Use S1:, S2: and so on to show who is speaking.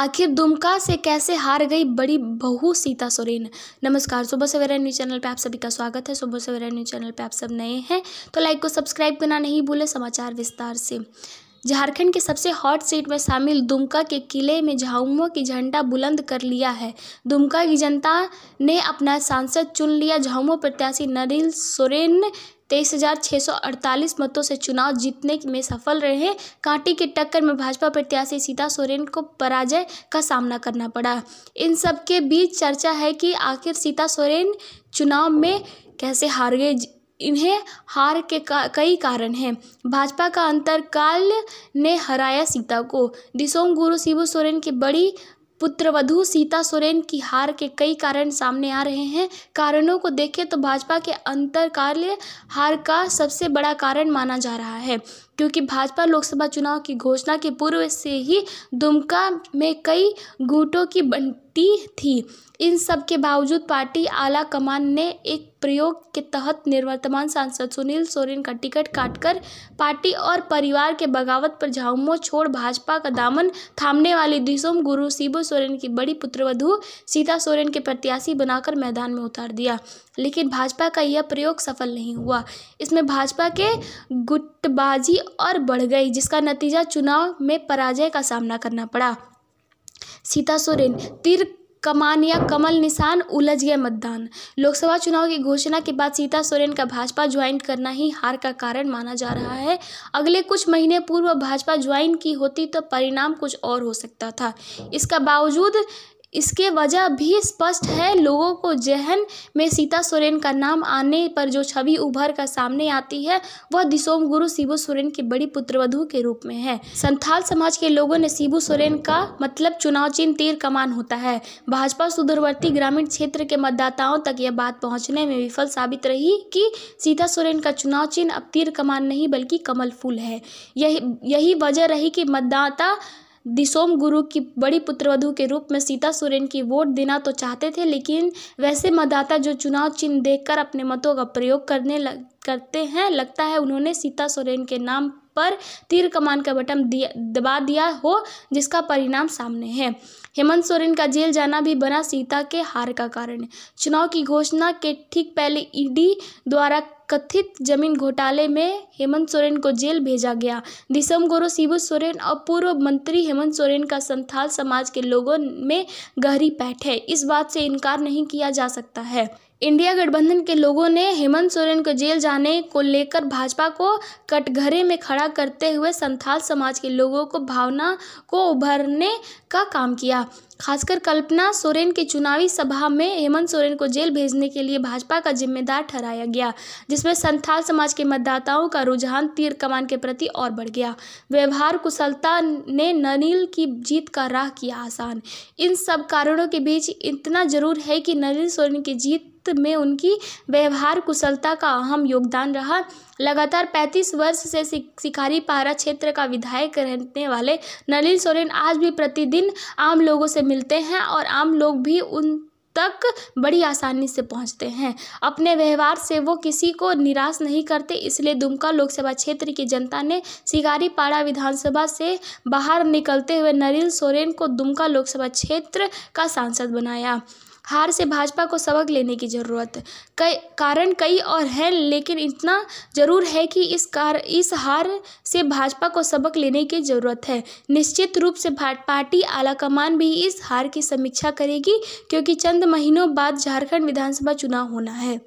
S1: आखिर दुमका से कैसे हार गई बड़ी बहू सीता सोरेन। नमस्कार, सुबह सवेरा न्यूज़ चैनल पे आप सभी का स्वागत है। सुबह सवेरा न्यूज़ चैनल पे आप सब नए हैं तो लाइक को सब्सक्राइब करना नहीं भूले। समाचार विस्तार से। झारखंड के सबसे हॉट सीट में शामिल दुमका के किले में झामुमो की झंडा बुलंद कर लिया है। दुमका की जनता ने अपना सांसद चुन लिया। झामुमो प्रत्याशी नलिन सोरेन 23,648 मतों से चुनाव जीतने में सफल रहे। कांटे की टक्कर में भाजपा प्रत्याशी सीता सोरेन को पराजय का सामना करना पड़ा। इन सब के बीच चर्चा है कि आखिर सीता सोरेन चुनाव में कैसे हार गए। इन्हें हार के कई कारण हैं। भाजपा का अंतरकाल ने हराया सीता को। दिसोम गुरु शिबू सोरेन की बड़ी पुत्रवधू सीता सोरेन की हार के कई कारण सामने आ रहे हैं। कारणों को देखें तो भाजपा के अंतरकालीय हार का सबसे बड़ा कारण माना जा रहा है, क्योंकि भाजपा लोकसभा चुनाव की घोषणा के पूर्व से ही दुमका में कई गुटों की बंटी थी। इन सब के बावजूद पार्टी आला कमान ने एक प्रयोग के तहत निवर्तमान सांसद सुनील सोरेन का टिकट काटकर पार्टी और परिवार के बगावत पर झामुमो छोड़ भाजपा का दामन थामने वाली दिसोम गुरु शिबू सोरेन की बड़ी पुत्रवधू सीता सोरेन के प्रत्याशी बनाकर मैदान में उतार दिया। लेकिन भाजपा का यह प्रयोग सफल नहीं हुआ। इसमें भाजपा के गुटबाजी और बढ़ गई, जिसका नतीजा चुनाव में पराजय का सामना करना पड़ा। सीता सोरेन तीर कमान या कमल निशान उलझ गए मतदान। लोकसभा चुनाव की घोषणा के बाद सीता सोरेन का भाजपा ज्वाइन करना ही हार का कारण माना जा रहा है। अगले कुछ महीने पूर्व भाजपा ज्वाइन की होती तो परिणाम कुछ और हो सकता था। इसका बावजूद इसके वजह भी स्पष्ट है। लोगों को जहन में सीता सोरेन का नाम आने पर जो छवि उभर कर सामने आती है वह दिसोम गुरु शिबू सोरेन की बड़ी पुत्रवधू के रूप में है। संथाल समाज के लोगों ने शिबू सोरेन का मतलब चुनाव चिन्ह तीर कमान होता है। भाजपा सुदूरवर्ती ग्रामीण क्षेत्र के मतदाताओं तक यह बात पहुंचने में विफल साबित रही कि सीता सोरेन का चुनाव चिन्ह अब तीर कमान नहीं बल्कि कमल फूल है। यही वजह रही कि मतदाता दिसोम गुरु की बड़ी पुत्रवधू के रूप में सीता सोरेन की वोट देना तो चाहते थे, लेकिन वैसे मतदाता जो चुनाव चिन्ह देखकर अपने मतों का प्रयोग करते हैं, लगता है उन्होंने सीता सोरेन के नाम पर तीर कमान का बटन दबा दिया हो, जिसका परिणाम सामने है। हेमंत सोरेन का जेल जाना भी बना सीता के हार का कारण। चुनाव की घोषणा के ठीक पहले ईडी द्वारा कथित जमीन घोटाले में हेमंत सोरेन को जेल भेजा गया। दिसोम गुरु शिबू सोरेन और पूर्व मंत्री हेमंत सोरेन का संथाल समाज के लोगों में गहरी पैठ है, इस बात से इनकार नहीं किया जा सकता है। इंडिया गठबंधन के लोगों ने हेमंत सोरेन को जेल जाने को लेकर भाजपा को कटघरे में खड़ा करते हुए संथाल समाज के लोगों को भावना को उभरने का काम किया। खासकर कल्पना सोरेन की चुनावी सभा में हेमंत सोरेन को जेल भेजने के लिए भाजपा का जिम्मेदार ठहराया गया, जिसमें संथाल समाज के मतदाताओं का रुझान तीर कमान के प्रति और बढ़ गया। व्यवहार कुशलता ने नलिन की जीत का राह किया आसान। इन सब कारणों के बीच इतना जरूर है कि नलिन सोरेन की जीत में उनकी व्यवहार कुशलता का अहम योगदान रहा। लगातार 35 वर्ष से शिकारीपारा क्षेत्र का विधायक रहने वाले नलिन सोरेन आज भी प्रतिदिन आम लोगों से मिलते हैं और आम लोग भी उन तक बड़ी आसानी से पहुंचते हैं। अपने व्यवहार से वो किसी को निराश नहीं करते, इसलिए दुमका लोकसभा क्षेत्र की जनता ने शिकारीपाड़ा विधानसभा से बाहर निकलते हुए नलिन सोरेन को दुमका लोकसभा क्षेत्र का सांसद बनाया। हार से भाजपा को सबक लेने की जरूरत। कारण कई और हैं, लेकिन इतना जरूर है कि इस हार से भाजपा को सबक लेने की जरूरत है। निश्चित रूप से पार्टी आलाकमान भी इस हार की समीक्षा करेगी, क्योंकि चंद महीनों बाद झारखंड विधानसभा चुनाव होना है।